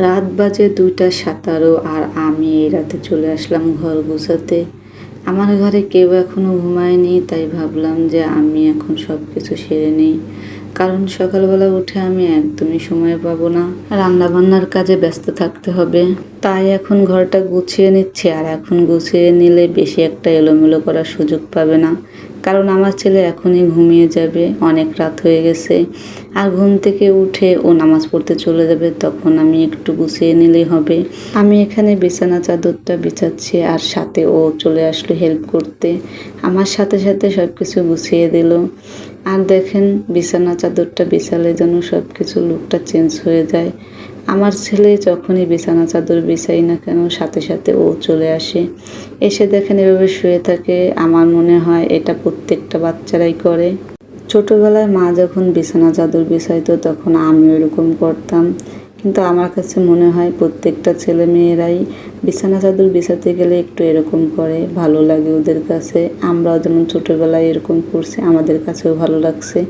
রাত বাজে 2:17 আর আমি এই রাতে চলে আসলাম ঘর গুছাতে। আমার ঘরে কেউ এখনো ঘুমায়নি, তাই ভাবলাম যে আমি এখন সব কিছু সেরে নিই। কারণ সকালবেলা উঠে আমি একদমই সময় পাবো না, রান্নাবান্নার কাজে ব্যস্ত থাকতে হবে। তাই এখন ঘরটা গুছিয়ে নিচ্ছি, আর এখন গুছিয়ে নিলে বেশি একটা এলোমেলো করার সুযোগ পাবে না। কারণ আমার ছেলে এখনই ঘুমিয়ে যাবে, অনেক রাত হয়ে গেছে। আর ঘুম থেকে উঠে ও নামাজ পড়তে চলে যাবে, তখন আমি একটু গুছিয়ে নিলেই হবে। আমি এখানে বিছানা চাদরটা বিছাচ্ছি, আর সাথে ও চলে আসলো হেল্প করতে। আমার সাথে সাথে সব কিছু গুছিয়ে দিল। আর দেখেন, বিছানা চাদরটা বিছালে যেন সব কিছু লুকটা চেঞ্জ হয়ে যায়। আমার ছেলে যখনই বিছানা চাদর বিছাই না কেন, সাথে সাথে ও চলে আসে। এসে দেখেন এভাবে শুয়ে থাকে। আমার মনে হয় এটা প্রত্যেকটা বাচ্চারাই করে। ছোটবেলায় মা যখন বিছানা চাদর বিছাইতো তখন আমি ওরকম করতাম। কিন্তু আমার কাছে মনে হয় প্রত্যেকটা ছেলে মেয়েরাই বিছানা চাদর বিছাতে গেলে একটু এরকম করে, ভালো লাগে ওদের কাছে। আমরাও যেমন ছোটবেলায় এরকম করছি, আমাদের কাছেও ভালো লাগছে,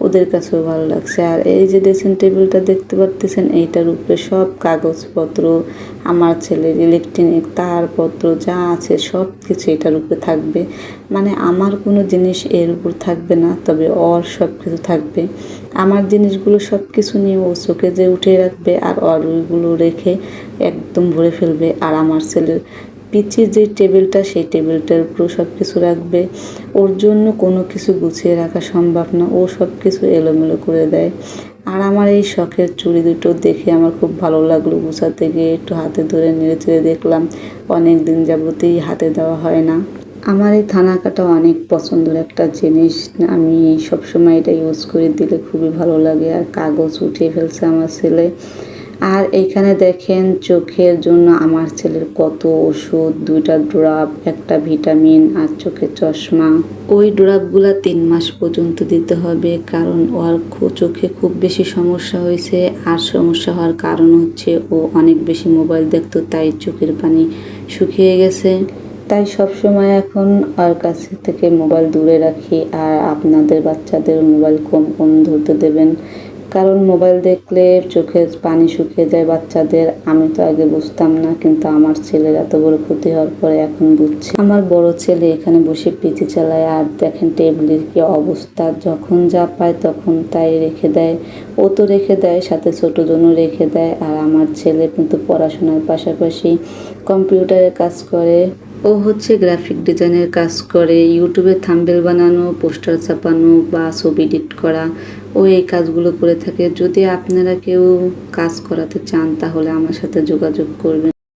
ওদের কাছেও ভালো লাগছে। আর এই যে ড্রেসিং টেবিলটা দেখতে পারতেছেন, এইটার উপরে সব কাগজপত্র, আমার ছেলের ইলেকট্রনিক তারপত্র যা আছে সব কিছু এটার উপরে থাকবে। মানে আমার কোনো জিনিস এর উপর থাকবে না, তবে ওর সব কিছু থাকবে। আমার জিনিসগুলো সব কিছু নিয়ে ও চোখে যে উঠিয়ে রাখবে, আর ওর ওইগুলো রেখে একদম ভরে ফেলবে। আর আমার ছেলের পিচির যে টেবিলটা, সেই টেবিলটার উপরেও সব কিছু রাখবে। ওর জন্য কোনো কিছু গুছিয়ে রাখা সম্ভব না, ও সব কিছু এলোমেলো করে দেয়। আর আমার এই শখের চুড়ি দুটো দেখে আমার খুব ভালো লাগলো। গুছাতে গিয়ে একটু হাতে ধরে নেড়ে চেড়ে দেখলাম, অনেক দিন যাবতেই হাতে দেওয়া হয় না। আমার এই থানা কাটা অনেক পছন্দের একটা জিনিস, আমি সবসময় এটা ইউজ করে দিলে খুবই ভালো লাগে। আর কাগজ উঠিয়ে ফেলছে আমার ছেলে। আর এইখানে দেখেন চোখের জন্য আমার ছেলের কত ওষুধ, 2টা ড্রপ, একটা ভিটামিন আর চোখের চশমা। ওই ড্রপগুলা 3 মাস পর্যন্ত দিতে হবে, কারণ ওর চোখে খুব বেশি সমস্যা হয়েছে। আর সমস্যা হওয়ার কারণ হচ্ছে ও অনেক বেশি মোবাইল দেখতো, তাই চোখের পানি শুকিয়ে গেছে। তাই সবসময় এখন ওর কাছে থেকে মোবাইল দূরে রাখি। আর আপনাদের বাচ্চাদের মোবাইল কম কম ধরতে দেবেন, কারণ মোবাইল দেখলে চোখের পানি শুকিয়ে যায় বাচ্চাদের। আমি তো আগে বুঝতাম না, কিন্তু আমার ছেলের এত বড় ক্ষতি হওয়ার পরে এখন বুঝছি। আমার বড় ছেলে এখানে বসে পিচি চালায়, আর দেখেন টেবিলের কি অবস্থা, যখন যা পায় তখন তাই রেখে দেয়। ও তো রেখে দেয়, সাথে ছোটো জনও রেখে দেয়। আর আমার ছেলে কিন্তু পড়াশোনার পাশাপাশি কম্পিউটারে কাজ করে। ও হচ্ছে গ্রাফিক ডিজাইনের কাজ করে, ইউটিউবে থাম্বনেল বানানো, পোস্টার ছাপানো বা ছবি এডিট করা। ও এই কাজগুলো করে থাকে। যদি আপনারা কেউ কাজ করাতে চান তাহলে আমার সাথে যোগাযোগ করবেন।